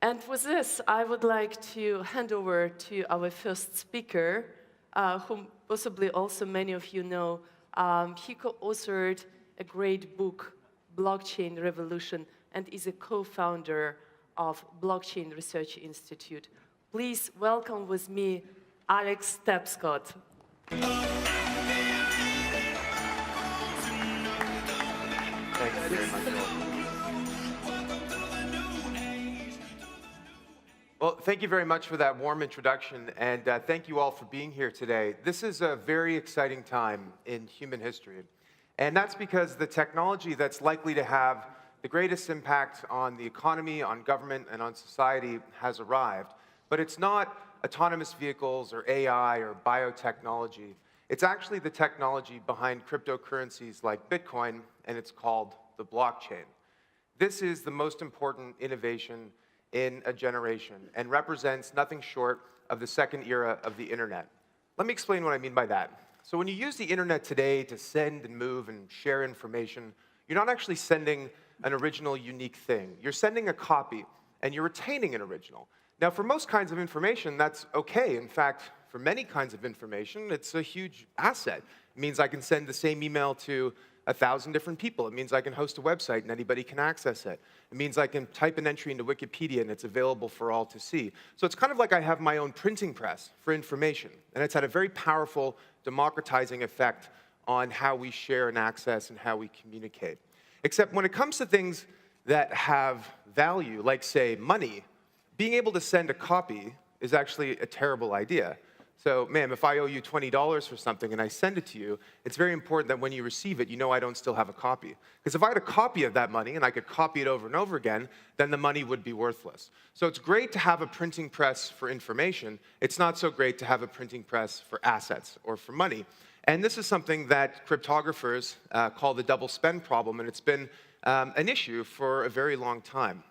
And with this, I would like to hand over to our first speaker, whom possibly also many of you know. He co-authored a great book, Blockchain Revolution, and is a co-founder of Blockchain Research Institute. Please welcome with me Alex Tapscott. Thank you very much. Well, thank you very much for that warm introduction, and thank you all for being here today. This is a very exciting time in human history, and that's because the technology that's likely to have the greatest impact on the economy, on government, and on society has arrived. But it's not autonomous vehicles or AI or biotechnology. It's actually the technology behind cryptocurrencies like Bitcoin, and it's called the blockchain. This is the most important innovation in a generation and represents nothing short of the second era of the internet. Let me explain what I mean by that. So when you use the internet today to send and move and share information, you're not actually sending an original, unique thing. You're sending a copy, and you're retaining an original. Now, for most kinds of information, that's okay. In fact, for many kinds of information, it's a huge asset. It means I can send the same email to 1,000 different people. It means I can host a website and anybody can access it. It means I can type an entry into Wikipedia and it's available for all to see. So it's kind of like I have my own printing press for information. And it's had a very powerful democratizing effect on how we share and access and how we communicate. Except when it comes to things that have value, like, say, money, being able to send a copy is actually a terrible idea. So, ma'am, if I owe you $20 for something and I send it to you, it's very important that when you receive it, you know I don't still have a copy. Because if I had a copy of that money and I could copy it over and over again, then the money would be worthless. So it's great to have a printing press for information. It's not so great to have a printing press for assets or for money. And this is something that cryptographers call the double spend problem, and it's been an issue for a very long time.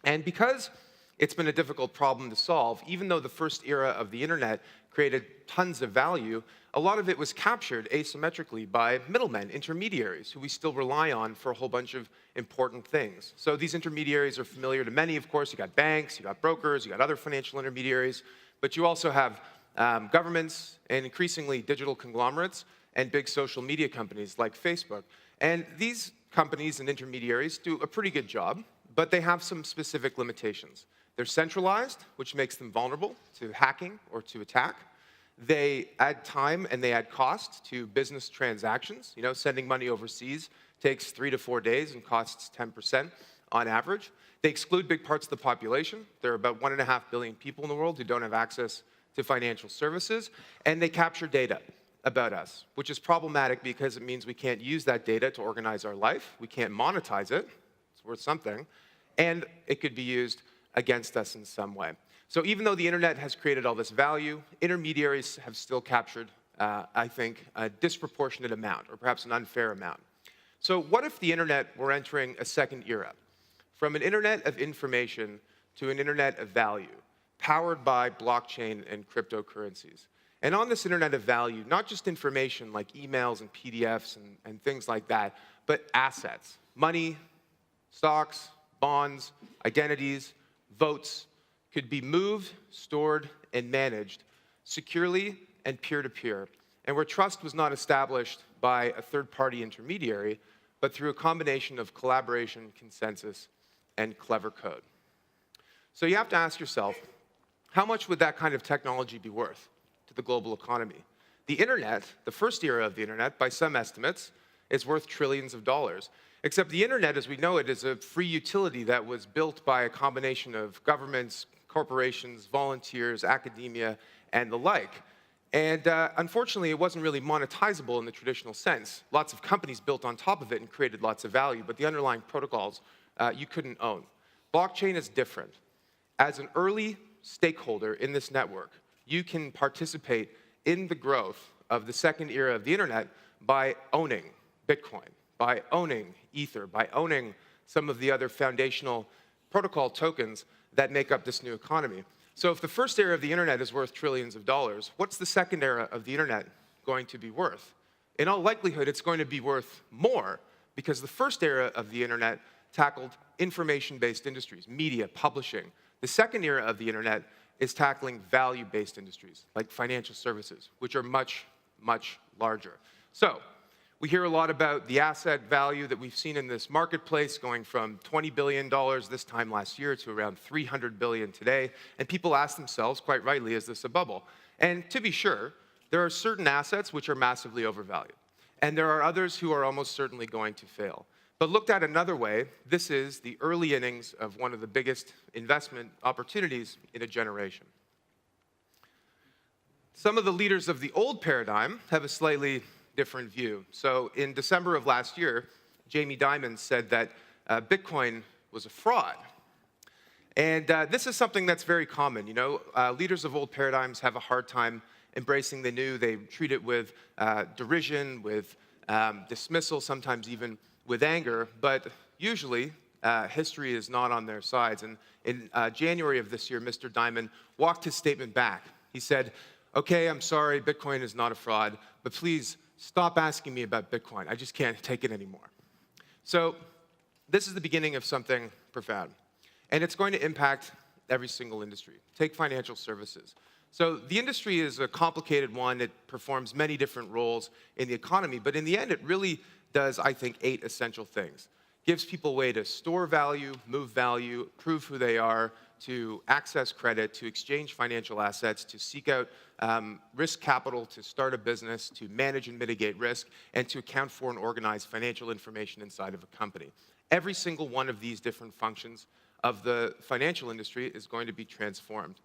And because it's been a difficult problem to solve, even though the first era of the internet created tons of value, a lot of it was captured asymmetrically by middlemen, intermediaries, who we still rely on for a whole bunch of important things. So these intermediaries are familiar to many, of course. You got banks, you got brokers, you got other financial intermediaries, but you also have governments and increasingly digital conglomerates and big social media companies like Facebook. And these companies and intermediaries do a pretty good job, but they have some specific limitations. They're centralized, which makes them vulnerable to hacking or to attack. They add time and they add cost to business transactions. You know, sending money overseas takes 3 to 4 days and costs 10% on average. They exclude big parts of the population. There are about 1.5 billion people in the world who don't have access to financial services. And they capture data about us, which is problematic because it means we can't use that data to organize our life. We can't monetize it. It's worth something. And it could be used against us in some way. So even though the internet has created all this value, intermediaries have still captured, I think, a disproportionate amount, or perhaps an unfair amount. So what if the internet were entering a second era? From an internet of information to an internet of value, powered by blockchain and cryptocurrencies. And on this internet of value, not just information like emails and PDFs and things like that, but assets, money, stocks, bonds, identities, votes could be moved, stored, and managed securely and peer-to-peer, and where trust was not established by a third-party intermediary, but through a combination of collaboration, consensus, and clever code. So you have to ask yourself, how much would that kind of technology be worth to the global economy? The internet, the first era of the internet, by some estimates, is worth trillions of dollars. Except the internet, as we know it, is a free utility that was built by a combination of governments, corporations, volunteers, academia, and the like. And unfortunately, it wasn't really monetizable in the traditional sense. Lots of companies built on top of it and created lots of value, but the underlying protocols you couldn't own. Blockchain is different. As an early stakeholder in this network, you can participate in the growth of the second era of the internet by owning Bitcoin, by owning Ether, by owning some of the other foundational protocol tokens that make up this new economy. So if the first era of the internet is worth trillions of dollars, what's the second era of the internet going to be worth? In all likelihood, it's going to be worth more because the first era of the internet tackled information-based industries, media, publishing. The second era of the internet is tackling value-based industries, like financial services, which are much, much larger. So, we hear a lot about the asset value that we've seen in this marketplace going from $20 billion this time last year to around $300 billion today. And people ask themselves, quite rightly, is this a bubble? And to be sure, there are certain assets which are massively overvalued. And there are others who are almost certainly going to fail. But looked at another way, this is the early innings of one of the biggest investment opportunities in a generation. Some of the leaders of the old paradigm have a slightly different view. So in December of last year, Jamie Dimon said that Bitcoin was a fraud. And this is something that's very common. You know, leaders of old paradigms have a hard time embracing the new. They treat it with derision, with dismissal, sometimes even with anger. But usually, history is not on their sides. And in January of this year, Mr. Dimon walked his statement back. He said, "Okay, I'm sorry, Bitcoin is not a fraud, but please stop asking me about Bitcoin. I just can't take it anymore." So this is the beginning of something profound. And it's going to impact every single industry. Take financial services. So the industry is a complicated one. It performs many different roles in the economy. But in the end, it really does, I think, 8 essential things. Gives people a way to store value, move value, prove who they are, to access credit, to exchange financial assets, to seek out risk capital, to start a business, to manage and mitigate risk, and to account for and organize financial information inside of a company. Every single one of these different functions of the financial industry is going to be transformed.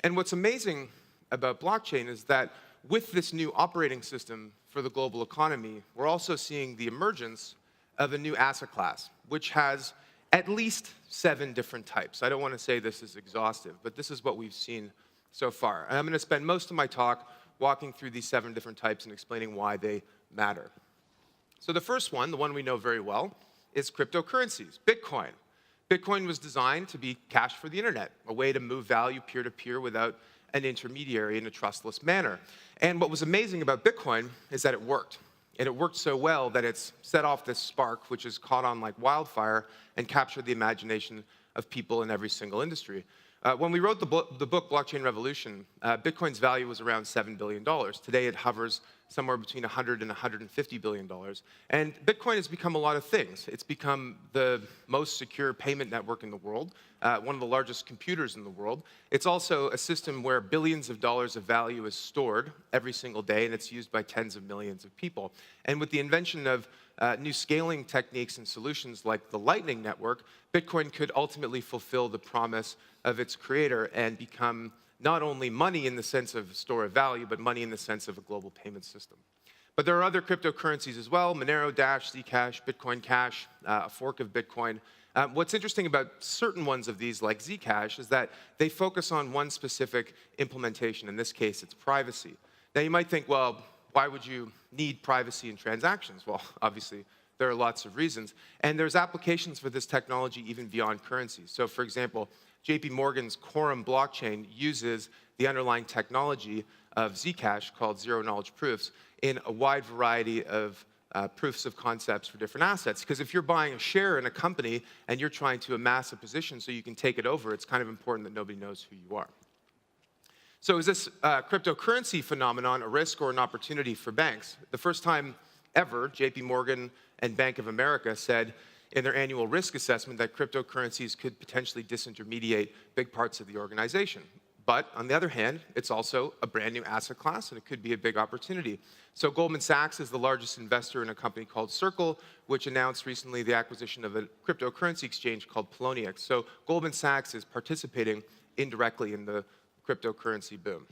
And what's amazing about blockchain is that with this new operating system for the global economy, we're also seeing the emergence of a new asset class, which has at least 7 different types. I don't want to say this is exhaustive, but this is what we've seen so far. And I'm going to spend most of my talk walking through these 7 different types and explaining why they matter. So the first one, the one we know very well, is cryptocurrencies, Bitcoin. Bitcoin was designed to be cash for the internet, a way to move value peer-to-peer without an intermediary in a trustless manner. And what was amazing about Bitcoin is that it worked. And it worked so well that it's set off this spark, which is caught on like wildfire and captured the imagination of people in every single industry. When we wrote the book Blockchain Revolution, Bitcoin's value was around $7 billion. Today it hovers somewhere between $100 and $150 billion. And Bitcoin has become a lot of things. It's become the most secure payment network in the world, one of the largest computers in the world. It's also a system where billions of dollars of value is stored every single day, and it's used by tens of millions of people. And with the invention of new scaling techniques and solutions like the Lightning Network, Bitcoin could ultimately fulfill the promise of its creator and become not only money in the sense of store of value, but money in the sense of a global payment system. But there are other cryptocurrencies as well: Monero, Dash, Zcash, Bitcoin Cash, a fork of Bitcoin. What's interesting about certain ones of these, like Zcash, is that they focus on one specific implementation. In this case, it's privacy. Now, you might think, well, why would you need privacy in transactions? Well, obviously, there are lots of reasons. And there's applications for this technology even beyond currencies. So, for example, JP Morgan's Quorum blockchain uses the underlying technology of Zcash called zero-knowledge proofs in a wide variety of proofs of concepts for different assets. Because if you're buying a share in a company and you're trying to amass a position so you can take it over, it's kind of important that nobody knows who you are. So is this cryptocurrency phenomenon a risk or an opportunity for banks? The first time ever, JP Morgan and Bank of America said in their annual risk assessment that cryptocurrencies could potentially disintermediate big parts of the organization. But on the other hand, it's also a brand new asset class, and it could be a big opportunity. So Goldman Sachs is the largest investor in a company called Circle, which announced recently the acquisition of a cryptocurrency exchange called Poloniex. So Goldman Sachs is participating indirectly in the cryptocurrency boom.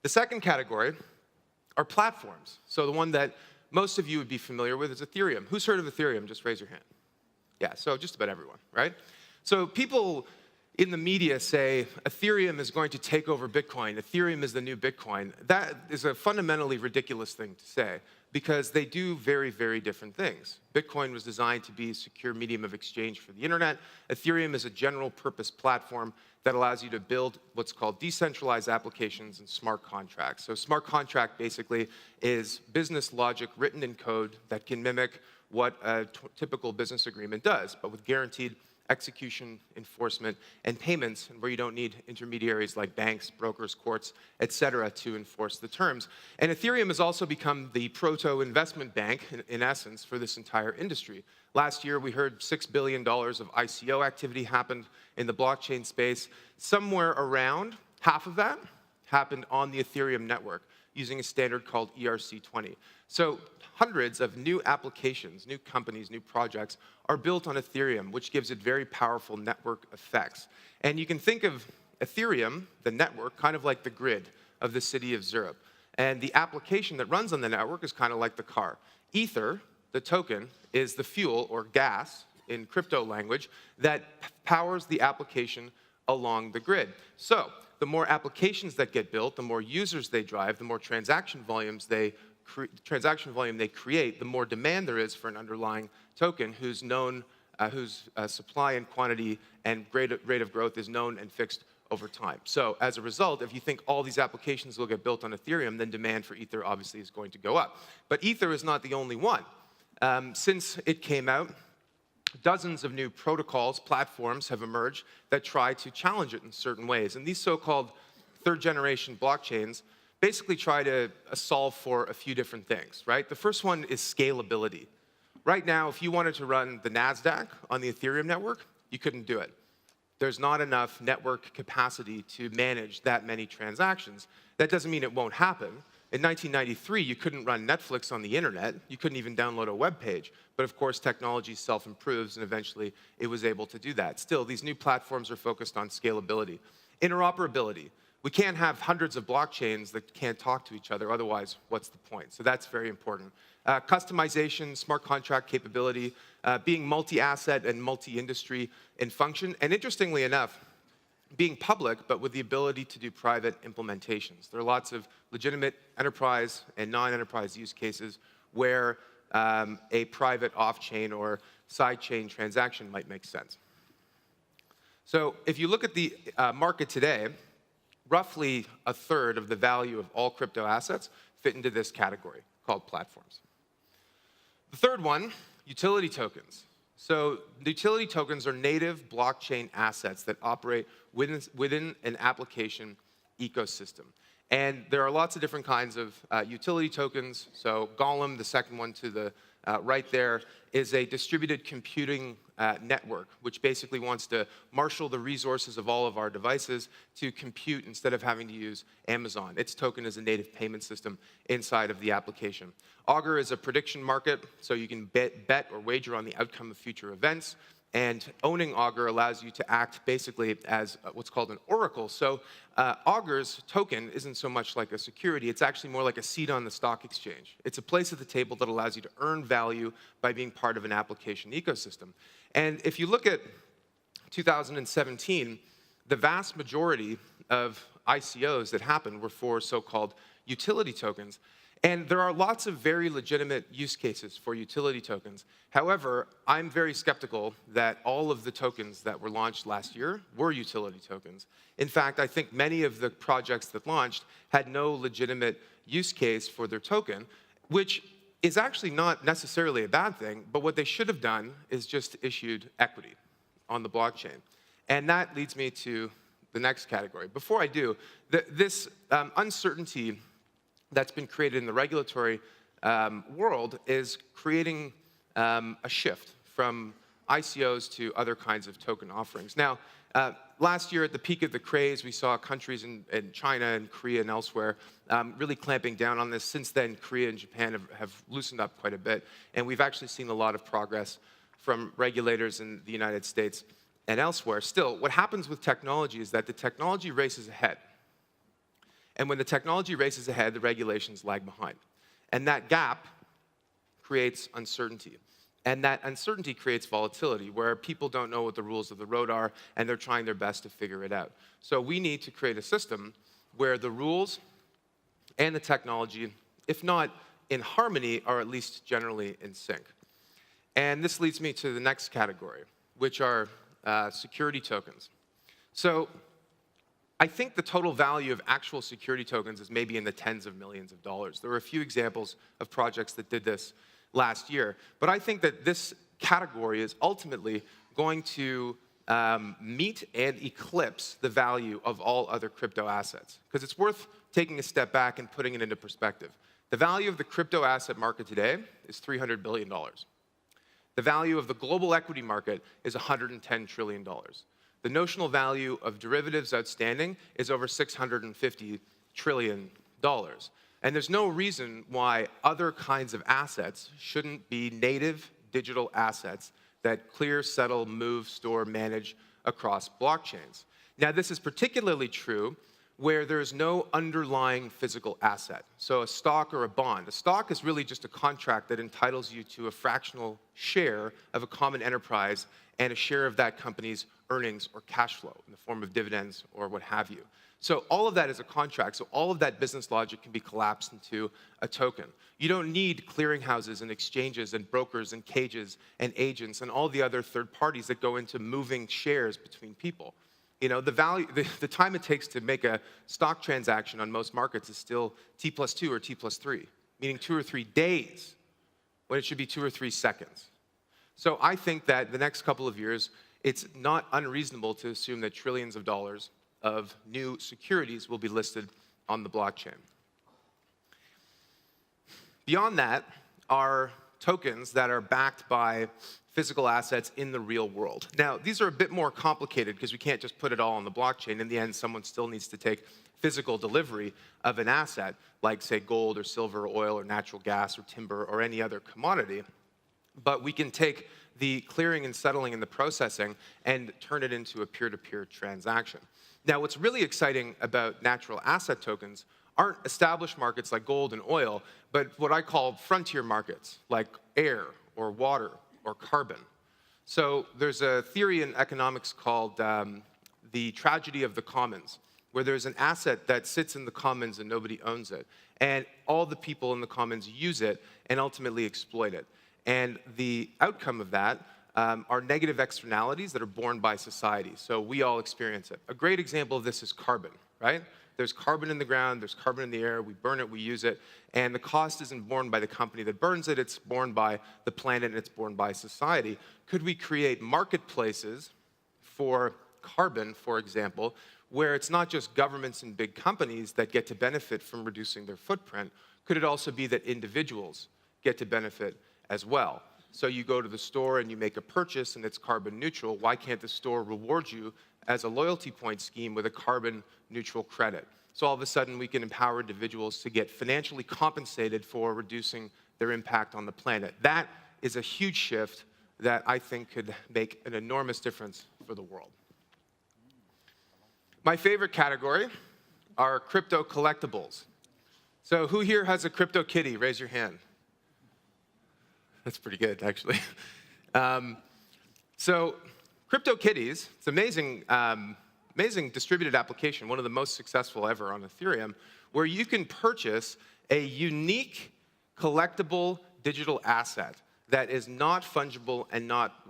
The second category are platforms. So the one that most of you would be familiar with is Ethereum. Who's heard of Ethereum? Just raise your hand. Yeah, so just about everyone, right? So people in the media say Ethereum is going to take over Bitcoin. Ethereum is the new Bitcoin. That is a fundamentally ridiculous thing to say because they do very, very different things. Bitcoin was designed to be a secure medium of exchange for the internet. Ethereum is a general purpose platform that allows you to build what's called decentralized applications and smart contracts. So smart contract basically is business logic written in code that can mimic what a typical business agreement does, but with guaranteed execution, enforcement, and payments, and where you don't need intermediaries like banks, brokers, courts, et cetera, to enforce the terms. And Ethereum has also become the proto-investment bank, in essence, for this entire industry. Last year, we heard $6 billion of ICO activity happened in the blockchain space. Somewhere around half of that happened on the Ethereum network using a standard called ERC20. So hundreds of new applications, new companies, new projects are built on Ethereum, which gives it very powerful network effects. And you can think of Ethereum, the network, kind of like the grid of the city of Zurich. And the application that runs on the network is kind of like the car. Ether, the token, is the fuel or gas in crypto language that powers the application along the grid. So the more applications that get built, the more users they drive, the more transaction volume they create, the more demand there is for an underlying token whose supply and quantity and rate of growth is known and fixed over time. So as a result, if you think all these applications will get built on Ethereum, then demand for Ether obviously is going to go up. But Ether is not the only one. Since it came out, dozens of new protocols, platforms have emerged that try to challenge it in certain ways. And these so-called third-generation blockchains basically try to solve for a few different things, right? The first one is scalability. Right now, if you wanted to run the NASDAQ on the Ethereum network, you couldn't do it. There's not enough network capacity to manage that many transactions. That doesn't mean it won't happen. In 1993, you couldn't run Netflix on the internet. You couldn't even download a web page. But of course, technology self-improves, and eventually it was able to do that. Still, these new platforms are focused on scalability. Interoperability. We can't have hundreds of blockchains that can't talk to each other. Otherwise, what's the point? So that's very important. Customization, smart contract capability, being multi-asset and multi-industry in function. And interestingly enough, being public, but with the ability to do private implementations. There are lots of legitimate enterprise and non-enterprise use cases where a private off-chain or side-chain transaction might make sense. So if you look at the market today, roughly a third of the value of all crypto assets fit into this category called platforms. The third one, utility tokens. So the utility tokens are native blockchain assets that operate within an application ecosystem. And there are lots of different kinds of utility tokens. So Golem, the second one to the right there, is a distributed computing network, which basically wants to marshal the resources of all of our devices to compute instead of having to use Amazon. Its token is a native payment system inside of the application. Augur is a prediction market, so you can bet or wager on the outcome of future events. And owning Augur allows you to act basically as what's called an oracle. So Augur's token isn't so much like a security, it's actually more like a seat on the stock exchange. It's a place at the table that allows you to earn value by being part of an application ecosystem. And if you look at 2017, the vast majority of ICOs that happened were for so-called utility tokens. And there are lots of very legitimate use cases for utility tokens. However, I'm very skeptical that all of the tokens that were launched last year were utility tokens. In fact, I think many of the projects that launched had no legitimate use case for their token, which is actually not necessarily a bad thing, but what they should have done is just issued equity on the blockchain. And that leads me to the next category. Before I do, this uncertainty that's been created in the regulatory world is creating a shift from ICOs to other kinds of token offerings. Now, last year at the peak of the craze, we saw countries in China and Korea and elsewhere really clamping down on this. Since then, Korea and Japan have loosened up quite a bit, and we've actually seen a lot of progress from regulators in the United States and elsewhere. Still, what happens with technology is that the technology races ahead. And when the technology races ahead, the regulations lag behind. And that gap creates uncertainty. And that uncertainty creates volatility, where people don't know what the rules of the road are, and they're trying their best to figure it out. So we need to create a system where the rules and the technology, if not in harmony, are at least generally in sync. And this leads me to the next category, which are security tokens. So I think the total value of actual security tokens is maybe in the tens of millions of dollars. There were a few examples of projects that did this last year. But I think that this category is ultimately going to meet and eclipse the value of all other crypto assets, because it's worth taking a step back and putting it into perspective. The value of the crypto asset market today is $300 billion. The value of the global equity market is $110 trillion. The notional value of derivatives outstanding is over $650 trillion. And there's no reason why other kinds of assets shouldn't be native digital assets that clear, settle, move, store, manage across blockchains. Now, this is particularly true where there's no underlying physical asset. So a stock or a bond. A stock is really just a contract that entitles you to a fractional share of a common enterprise and a share of that company's earnings or cash flow in the form of dividends or what have you. So all of that is a contract. So all of that business logic can be collapsed into a token. You don't need clearinghouses and exchanges and brokers and cages and agents and all the other third parties that go into moving shares between people. You know, the time it takes to make a stock transaction on most markets is still T+2 or T+3, meaning 2 or 3 days, when it should be 2 or 3 seconds. So I think that the next couple of years, it's not unreasonable to assume that trillions of dollars of new securities will be listed on the blockchain. Beyond that are tokens that are backed by physical assets in the real world. Now, these are a bit more complicated because we can't just put it all on the blockchain. In the end, someone still needs to take physical delivery of an asset, like, say, gold or silver or oil or natural gas or timber or any other commodity. But we can take the clearing and settling and the processing and turn it into a peer-to-peer transaction. Now, what's really exciting about natural asset tokens aren't established markets like gold and oil, but what I call frontier markets, like air or water or carbon. So there's a theory in economics called the tragedy of the commons, where there's an asset that sits in the commons and nobody owns it. And all the people in the commons use it and ultimately exploit it. And the outcome of that are negative externalities that are borne by society. So we all experience it. A great example of this is carbon, right? There's carbon in the ground, there's carbon in the air, we burn it, we use it, and the cost isn't borne by the company that burns it, it's borne by the planet, and it's borne by society. Could we create marketplaces for carbon, for example, where it's not just governments and big companies that get to benefit from reducing their footprint? Could it also be that individuals get to benefit as well? So you go to the store and you make a purchase and it's carbon neutral. Why can't the store reward you as a loyalty point scheme with a carbon neutral credit? So all of a sudden we can empower individuals to get financially compensated for reducing their impact on the planet. That is a huge shift that I think could make an enormous difference for the world. My favorite category are crypto collectibles. So who here has a crypto kitty? Raise your hand. That's pretty good, actually. So CryptoKitties, it's amazing, amazing distributed application, one of the most successful ever on Ethereum, where you can purchase a unique collectible digital asset that is not fungible and not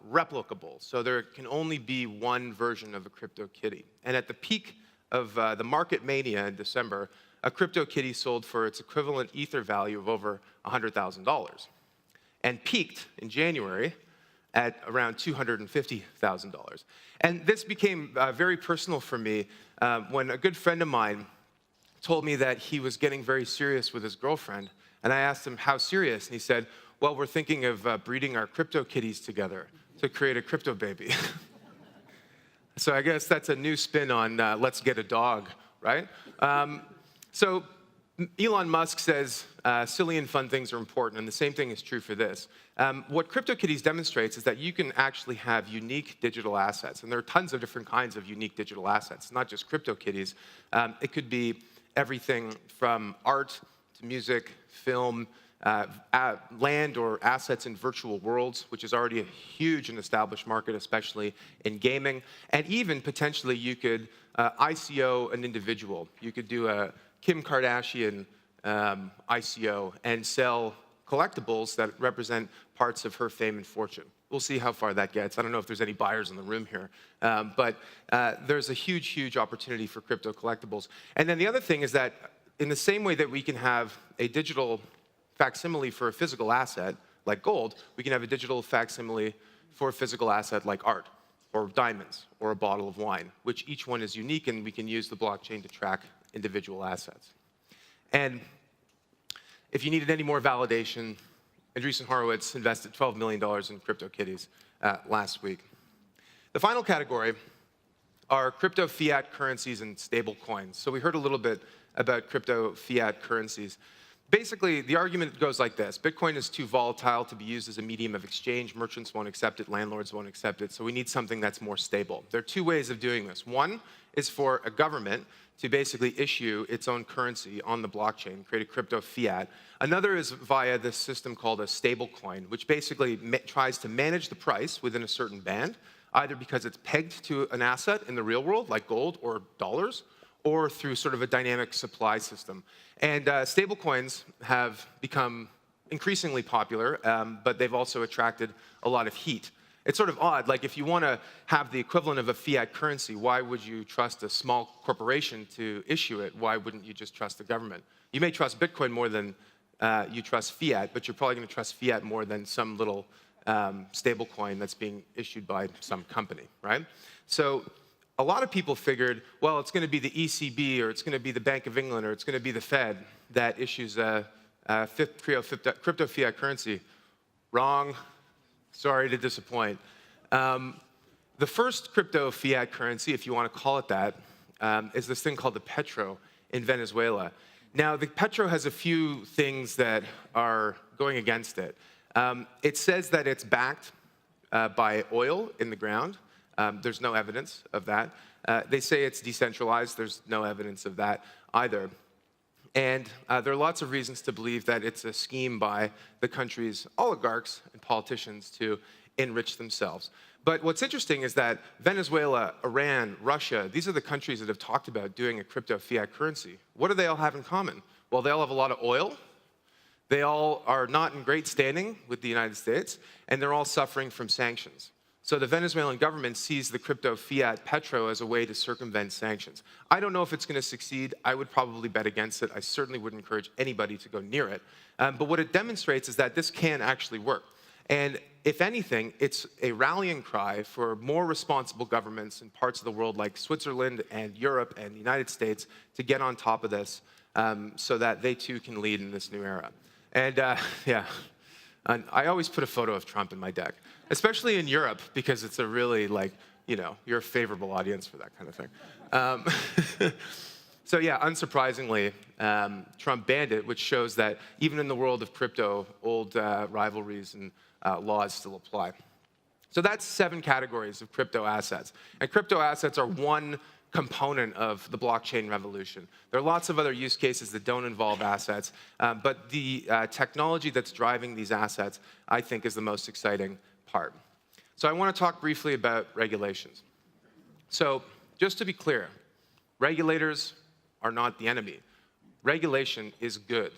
replicable. So there can only be one version of a CryptoKitty. And at the peak of the market mania in December, a CryptoKitty sold for its equivalent Ether value of over $100,000. And peaked in January at around $250,000. And this became very personal for me when a good friend of mine told me that he was getting very serious with his girlfriend. And I asked him, how serious? And he said, well, we're thinking of breeding our CryptoKitties together to create a crypto baby. So I guess that's a new spin on let's get a dog, right? So Elon Musk says silly and fun things are important, and the same thing is true for this. What CryptoKitties demonstrates is that you can actually have unique digital assets, and there are tons of different kinds of unique digital assets, not just CryptoKitties. It could be everything from art to music, film, land or assets in virtual worlds, which is already a huge and established market, especially in gaming. And even potentially you could ICO an individual. You could do a Kim Kardashian ICO and sell collectibles that represent parts of her fame and fortune. We'll see how far that gets. I don't know if there's any buyers in the room here, but there's a huge, huge opportunity for crypto collectibles. And then the other thing is that in the same way that we can have a digital facsimile for a physical asset, like gold, we can have a digital facsimile for a physical asset like art, or diamonds, or a bottle of wine, which each one is unique, and we can use the blockchain to track individual assets. And if you needed any more validation, Andreessen Horowitz invested $12 million in CryptoKitties last week. The final category are crypto fiat currencies and stable coins. So we heard a little bit about crypto fiat currencies. Basically, the argument goes like this. Bitcoin is too volatile to be used as a medium of exchange. Merchants won't accept it, landlords won't accept it, so we need something that's more stable. There are two ways of doing this. One is for a government to basically issue its own currency on the blockchain, create a crypto fiat. Another is via this system called a stable coin, which basically tries to manage the price within a certain band, either because it's pegged to an asset in the real world, like gold or dollars, or through sort of a dynamic supply system. And stablecoins have become increasingly popular, but they've also attracted a lot of heat. It's sort of odd, like if you want to have the equivalent of a fiat currency, why would you trust a small corporation to issue it? Why wouldn't you just trust the government? You may trust Bitcoin more than you trust fiat, but you're probably going to trust fiat more than some little stablecoin that's being issued by some company, right? So a lot of people figured, well, it's going to be the ECB, or it's going to be the Bank of England, or it's going to be the Fed that issues a crypto fiat currency. Wrong. Sorry to disappoint. The first crypto fiat currency, if you want to call it that, is this thing called the petro in Venezuela. Now, the petro has a few things that are going against it. It says that it's backed by oil in the ground. There's no evidence of that. They say it's decentralized. There's no evidence of that either. And there are lots of reasons to believe that it's a scheme by the country's oligarchs and politicians to enrich themselves. But what's interesting is that Venezuela, Iran, Russia, these are the countries that have talked about doing a crypto fiat currency. What do they all have in common? Well, they all have a lot of oil. They all are not in great standing with the United States, and they're all suffering from sanctions. So the Venezuelan government sees the crypto fiat petro as a way to circumvent sanctions. I don't know if it's going to succeed. I would probably bet against it. I certainly would encourage anybody to go near it. But what it demonstrates is that this can actually work. And if anything, it's a rallying cry for more responsible governments in parts of the world like Switzerland and Europe and the United States to get on top of this so that they too can lead in this new era. And yeah. And I always put a photo of Trump in my deck, especially in Europe, because it's a really, like, you know, you're a favorable audience for that kind of thing. So yeah, unsurprisingly, Trump banned it, which shows that even in the world of crypto, old rivalries and laws still apply. So that's 7 categories of crypto assets. And crypto assets are one component of the blockchain revolution. There are lots of other use cases that don't involve assets, but the technology that's driving these assets, I think, is the most exciting part. So I want to talk briefly about regulations. So just to be clear, regulators are not the enemy. Regulation is good,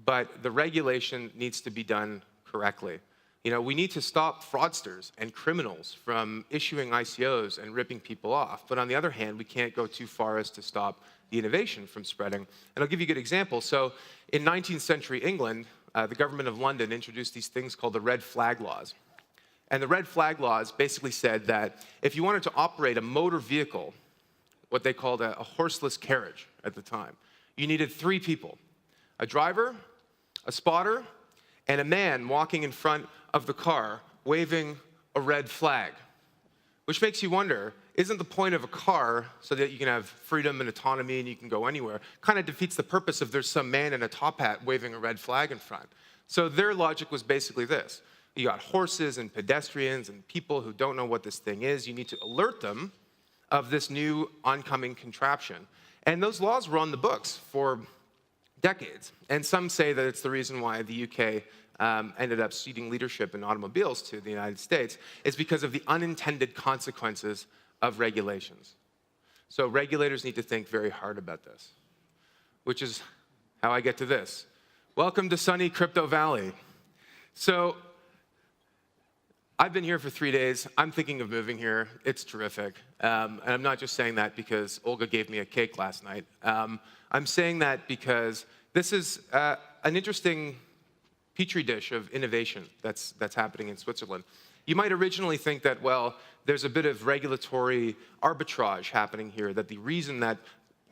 but the regulation needs to be done correctly. You know, we need to stop fraudsters and criminals from issuing ICOs and ripping people off. But on the other hand, we can't go too far as to stop the innovation from spreading. And I'll give you a good example. So in 19th century England, the government of London introduced these things called the red flag laws. And the red flag laws basically said that if you wanted to operate a motor vehicle, what they called a horseless carriage at the time, you needed 3 people: a driver, a spotter, and a man walking in front of the car waving a red flag. Which makes you wonder, isn't the point of a car so that you can have freedom and autonomy and you can go anywhere? Kind of defeats the purpose if there's some man in a top hat waving a red flag in front. So their logic was basically this. You got horses and pedestrians and people who don't know what this thing is. You need to alert them of this new oncoming contraption. And those laws were on the books for decades. And some say that it's the reason why the UK ended up ceding leadership in automobiles to the United States, is because of the unintended consequences of regulations. So regulators need to think very hard about this, which is how I get to this. Welcome to sunny Crypto Valley. So I've been here for 3 days. I'm thinking of moving here. It's terrific. And I'm not just saying that because Olga gave me a cake last night. I'm saying that because this is an interesting petri dish of innovation that's happening in Switzerland. You might originally think that, well, there's a bit of regulatory arbitrage happening here, that the reason that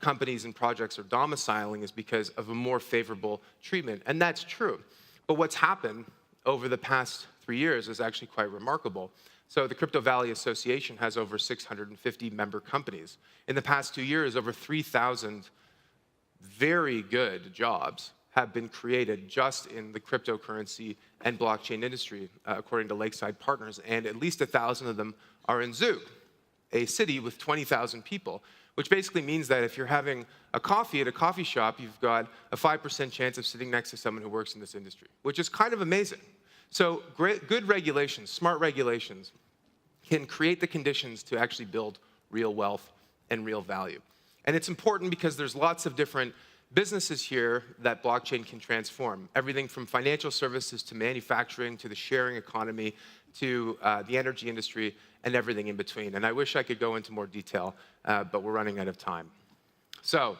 companies and projects are domiciling is because of a more favorable treatment, and that's true. But what's happened over the past 3 years is actually quite remarkable. So the Crypto Valley Association has over 650 member companies. In the past 2 years, over 3,000 very good jobs have been created just in the cryptocurrency and blockchain industry, according to Lakeside Partners, and at least 1,000 of them are in Zug, a city with 20,000 people, which basically means that if you're having a coffee at a coffee shop, you've got a 5% chance of sitting next to someone who works in this industry, which is kind of amazing. So good regulations, smart regulations, can create the conditions to actually build real wealth and real value. And it's important because there's lots of different businesses here that blockchain can transform. Everything from financial services to manufacturing to the sharing economy to the energy industry and everything in between. And I wish I could go into more detail, but we're running out of time. So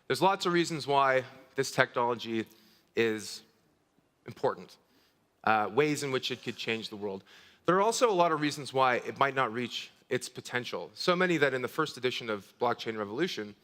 there's lots of reasons why this technology is important, ways in which it could change the world. There are also a lot of reasons why it might not reach its potential. So many that in the first edition of Blockchain Revolution,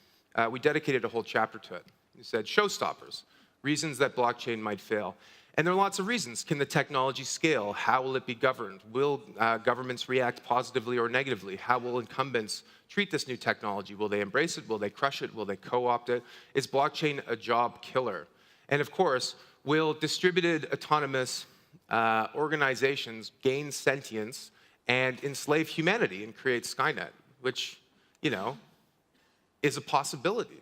we dedicated a whole chapter to it. We said, showstoppers, reasons that blockchain might fail. And there are lots of reasons. Can the technology scale? How will it be governed? Will governments react positively or negatively? How will incumbents treat this new technology? Will they embrace it? Will they crush it? Will they co-opt it? Is blockchain a job killer? And of course, will distributed autonomous organizations gain sentience and enslave humanity and create Skynet, which, you know, is a possibility.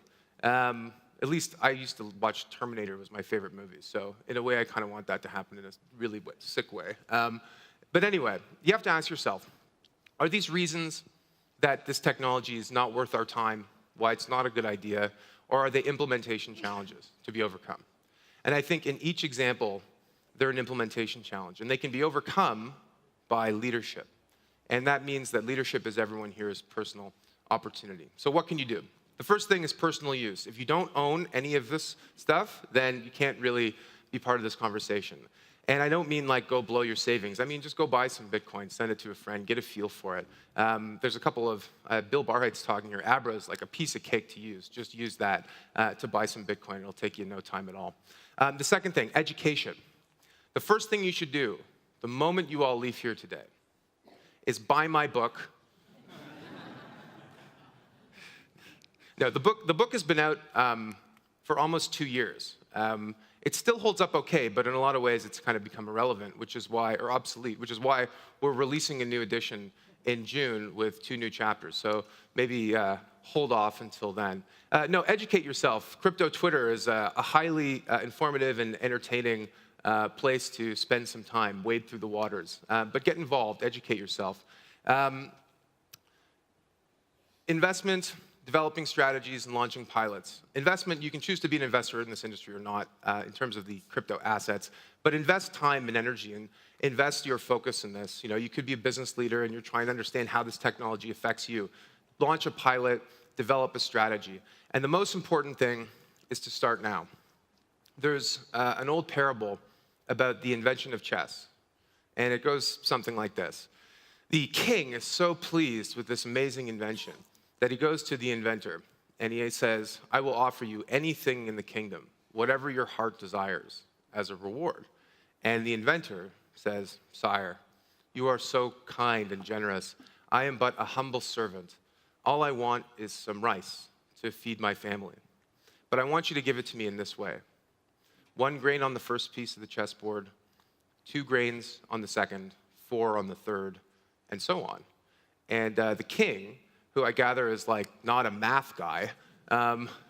At least I used to watch Terminator, was my favorite movie. So in a way, I kind of want that to happen in a really sick way. But anyway, you have to ask yourself, are these reasons that this technology is not worth our time, why it's not a good idea, or are they implementation challenges to be overcome? And I think in each example, they're an implementation challenge, and they can be overcome by leadership. And that means that leadership, as everyone here, is personal opportunity. So what can you do? The first thing is personal use. If you don't own any of this stuff, then you can't really be part of this conversation. And I don't mean like go blow your savings. I mean just go buy some Bitcoin, send it to a friend, get a feel for it. There's a couple of, Bill Barheit's talking here, Abra is like a piece of cake to use. Just use that to buy some Bitcoin. It'll take you no time at all. The second thing, education. The first thing you should do the moment you all leave here today is buy my book. No, the book has been out for almost 2 years. It still holds up okay, but in a lot of ways it's kind of become irrelevant, or obsolete, which is why we're releasing a new edition in June with 2 new chapters. So maybe hold off until then. No, educate yourself. Crypto Twitter is a highly informative and entertaining place to spend some time, wade through the waters. But get involved, educate yourself. Investment, developing strategies, and launching pilots. Investment, you can choose to be an investor in this industry or not in terms of the crypto assets, but invest time and energy and invest your focus in this. You know, you could be a business leader and you're trying to understand how this technology affects you. Launch a pilot, develop a strategy. And the most important thing is to start now. There's an old parable about the invention of chess, and it goes something like this. The king is so pleased with this amazing invention that he goes to the inventor, and he says, I will offer you anything in the kingdom, whatever your heart desires, as a reward. And the inventor says, Sire, you are so kind and generous. I am but a humble servant. All I want is some rice to feed my family. But I want you to give it to me in this way. 1 grain on the first piece of the chessboard, 2 grains on the second, 4 on the third, and so on. And the king, who I gather is like not a math guy,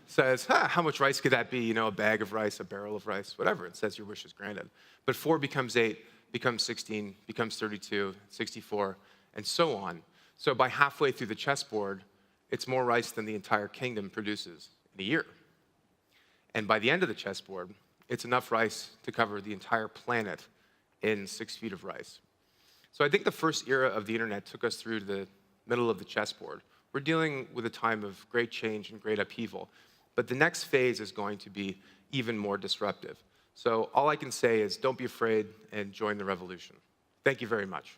says, how much rice could that be? You know, a bag of rice, a barrel of rice, whatever. It says your wish is granted. But 4 becomes 8, becomes 16, becomes 32, 64, and so on. So by halfway through the chessboard, it's more rice than the entire kingdom produces in a year. And by the end of the chessboard, it's enough rice to cover the entire planet in 6 feet of rice. So I think the first era of the internet took us through to the middle of the chessboard. We're dealing with a time of great change and great upheaval. But the next phase is going to be even more disruptive. So all I can say is don't be afraid and join the revolution. Thank you very much.